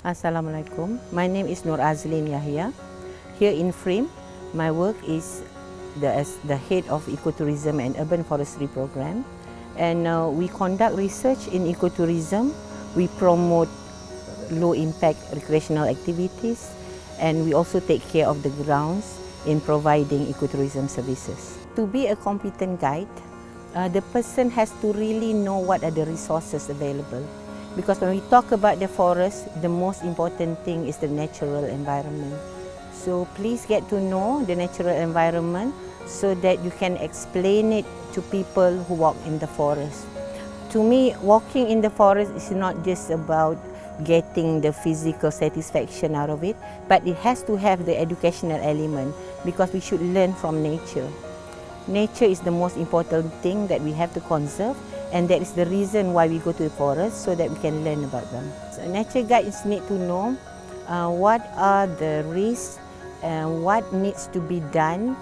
Assalamualaikum. My name is Nur Azlin Yahya. Here in Frame, my work is as the head of ecotourism and urban forestry program. And we conduct research in ecotourism. We promote low-impact recreational activities, and we also take care of the grounds in providing ecotourism services. To be a competent guide, the person has to really know what are the resources available. Because when we talk about the forest, the most important thing is the natural environment. So please get to know the natural environment so that you can explain it to people who walk in the forest. To me, walking in the forest is not just about getting the physical satisfaction out of it, but it has to have the educational element because we should learn from nature. Nature is the most important thing that we have to conserve, and that is the reason why we go to the forest, so that we can learn about them. So nature guides need to know what are the risks, what needs to be done,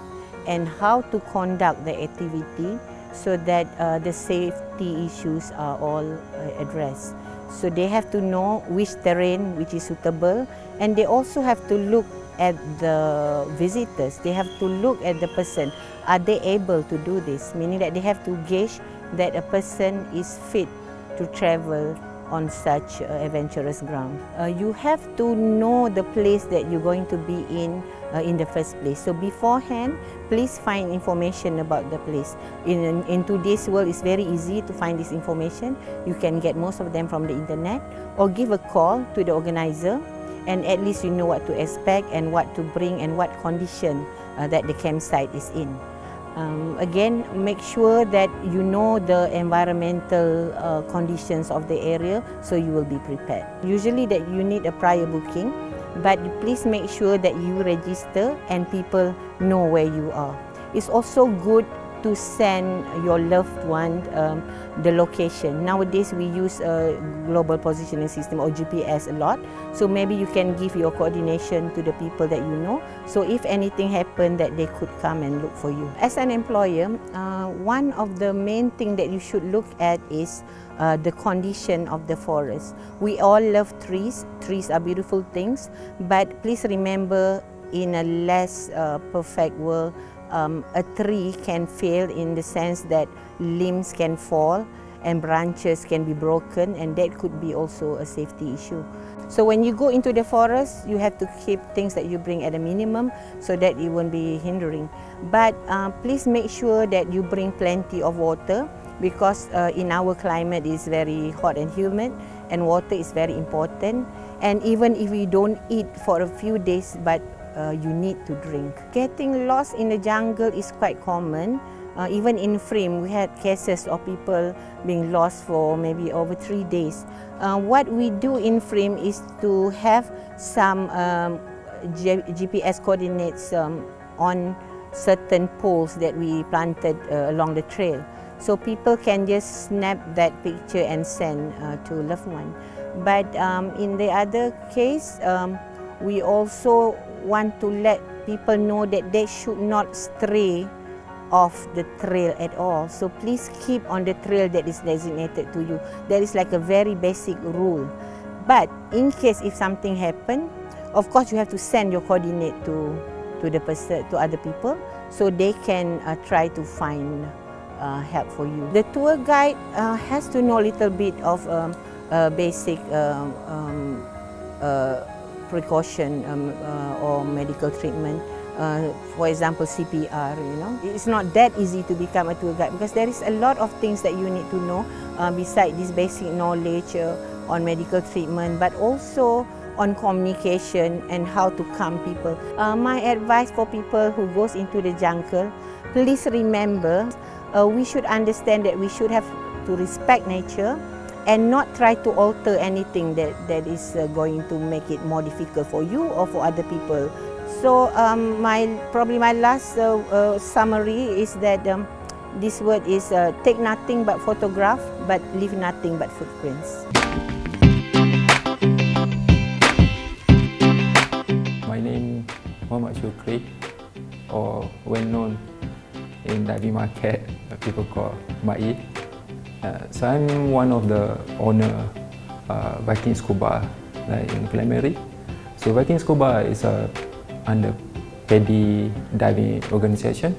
and how to conduct the activity so that the safety issues are all addressed. So they have to know which terrain which is suitable, and they also have to look at the visitors. They have to look at the person. Are they able to do this? Meaning that they have to gauge that a person is fit to travel on such adventurous ground. You have to know the place that you're going to be in the first place. So beforehand, please find information about the place. In today's world, it's very easy to find this information. You can get most of them from the internet, or give a call to the organizer, and at least you know what to expect and what to bring and what condition that the campsite is in. Again, make sure that you know the environmental conditions of the area, so you will be prepared. Usually that you need a prior booking, but please make sure that you register and people know where you are. It's also good to send your loved one the location. Nowadays we use a global positioning system or GPS a lot, so maybe you can give your coordination to the people that you know, so if anything happens that they could come and look for you. As an employer, one of the main things that you should look at is the condition of the forest. We all love trees. Trees are beautiful things, but please remember, in a less perfect world, a tree can fail in the sense that limbs can fall and branches can be broken, and that could be also a safety issue. So when you go into the forest, you have to keep things that you bring at a minimum so that it won't be hindering. But please make sure that you bring plenty of water, because in our climate it's very hot and humid, and water is very important. And even if you don't eat for a few days, but you need to drink. Getting lost in the jungle is quite common. Even in Frame, we had cases of people being lost for maybe over 3 days. What we do in Frame is to have some GPS coordinates on certain poles that we planted along the trail. So people can just snap that picture and send to loved one. But in the other case, we also want to let people know that they should not stray off the trail at all. So please keep on the trail that is designated to you. That is like a very basic rule. But in case if something happen, of course you have to send your coordinate to the person, to other people, so they can try to find help for you. The tour guide has to know a little bit of basic precaution or medical treatment. For example, CPR, It's not that easy to become a tour guide, because there is a lot of things that you need to know beside this basic knowledge on medical treatment, but also on communication and how to calm people. My advice for people who goes into the jungle, please remember, we should understand that we should have to respect nature and not try to alter anything that is going to make it more difficult for you or for other people. So probably my last summary is that this word is take nothing but photograph, but leave nothing but footprints. My name is Muhammad Shukri, or well known in diving market, people call Mai. So I'm one of the owner Viking Scuba like in Clamery. So Viking Scuba is under PADI diving organization.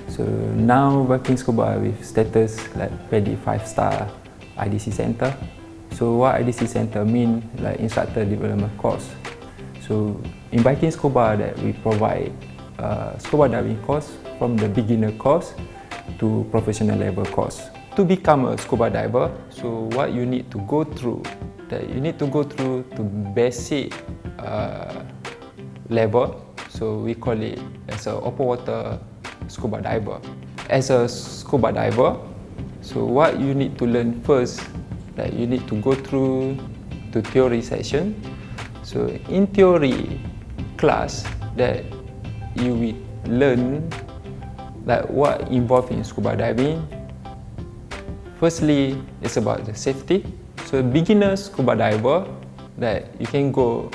So now Viking Scuba with status like PADI 5-star IDC Center. So what IDC Center mean, like instructor development course. So in Viking Scuba that we provide scuba diving course from the beginner course to professional level course. To become a scuba diver, so what you need to go through, that you need to go through to basic level. So we call it as a open water scuba diver. As a scuba diver, so what you need to learn first, that you need to go through the theory session. So in theory class that you will learn like what involved in scuba diving. Firstly, it's about the safety. So beginner scuba diver that you can go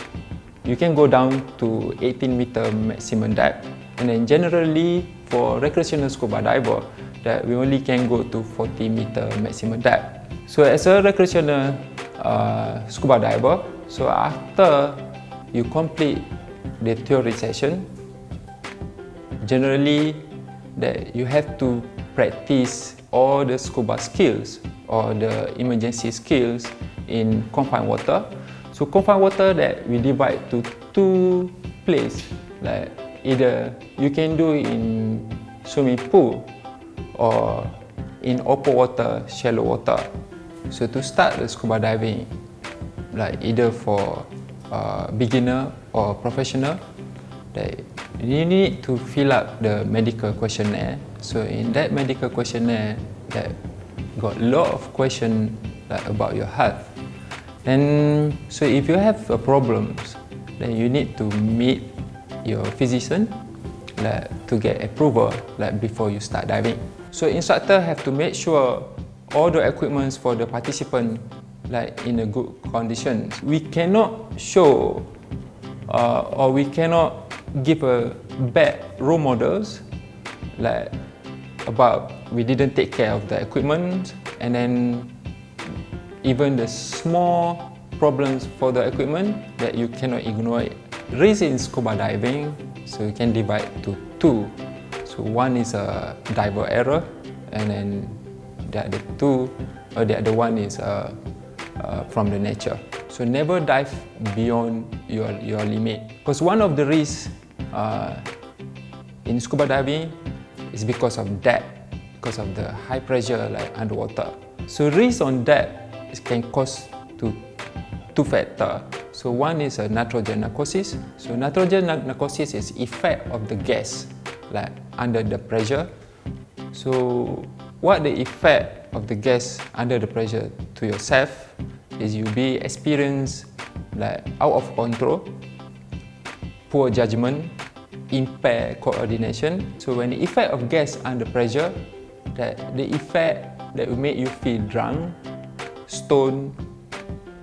down to 18-meter maximum depth, and then generally for recreational scuba diver that we only can go to 40-meter maximum depth. So as a recreational scuba diver, so after you complete the theory session, generally that you have to practice all the scuba skills or the emergency skills in confined water. So confined water that we divide to two places, like either you can do in swimming pool or in open water, shallow water. So to start the scuba diving, like either for beginner or professional, that you need to fill up the medical questionnaire. So in that medical questionnaire, that got a lot of questions like about your health. And so if you have problems, then you need to meet your physician like, to get approval like before you start diving. So instructor have to make sure all the equipments for the participant like in a good condition. We cannot show or we cannot give a bad role models like about we didn't take care of the equipment, and then even the small problems for the equipment that you cannot ignore it. Risk in scuba diving, so you can divide to two. So one is a diver error, and then the other one is from the nature. So never dive beyond your limit, because one of the risks in scuba diving is because of depth, because of the high pressure like underwater. So risk on depth can cause two factors. So one is a nitrogen narcosis. So nitrogen narcosis is effect of the gas like under the pressure. So what the effect of the gas under the pressure to yourself is you be experience like out of control, poor judgment, impaired coordination. So when the effect of gas under pressure, that the effect that will make you feel drunk, stoned,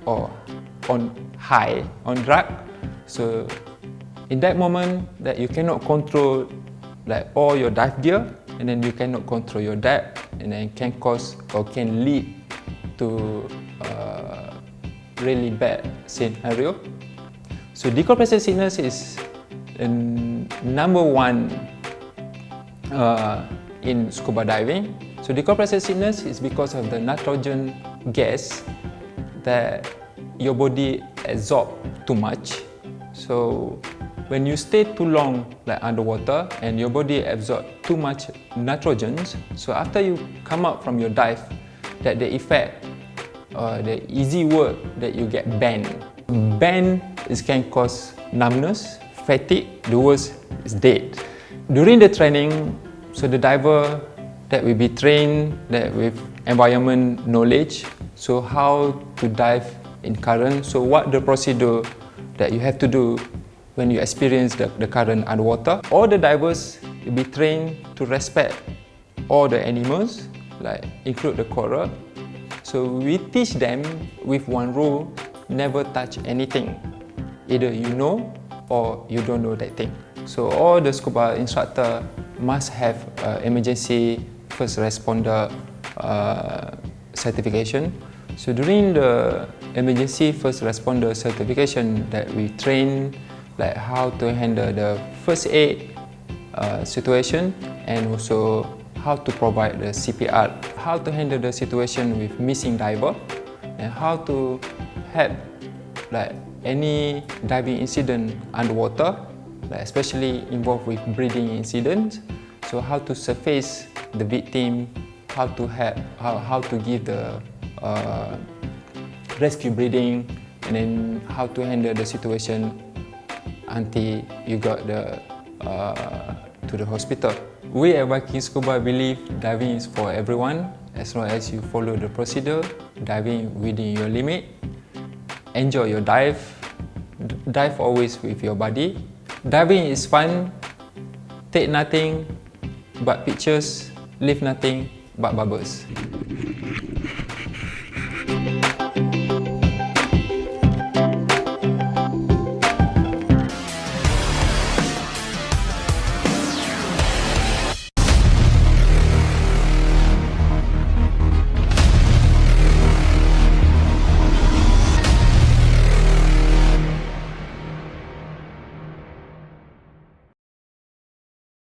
or on high, on drug. So in that moment that you cannot control like all your dive gear, and then you cannot control your depth, and then can cause or can lead to really bad scenario. So decompression sickness is number one in scuba diving. So decompression sickness is because of the nitrogen gas that your body absorb too much. So when you stay too long like underwater and your body absorb too much nitrogen, so after you come out from your dive, that the effect the easy word that you get bend. Bend can cause numbness, fatigue, the worst is dead. During the training, so the diver that will be trained that with environment knowledge, so how to dive in current, so what the procedure that you have to do when you experience the current underwater. All the divers will be trained to respect all the animals, like include the coral. So we teach them with one rule, never touch anything. Either you know or you don't know that thing. So all the scuba instructor must have emergency first responder certification. So during the emergency first responder certification that we train like how to handle the first aid situation and also how to provide the CPR, how to handle the situation with missing diver, and how to help like any diving incident underwater, like especially involved with breathing incidents. So how to surface the victim, how to help, how to give the rescue breathing, and then how to handle the situation until you got the to the hospital. We at Viking Scuba believe diving is for everyone as long as you follow the procedure, diving within your limit. Enjoy your dive. Dive always with your buddy. Diving is fun. Take nothing but pictures, leave nothing but bubbles.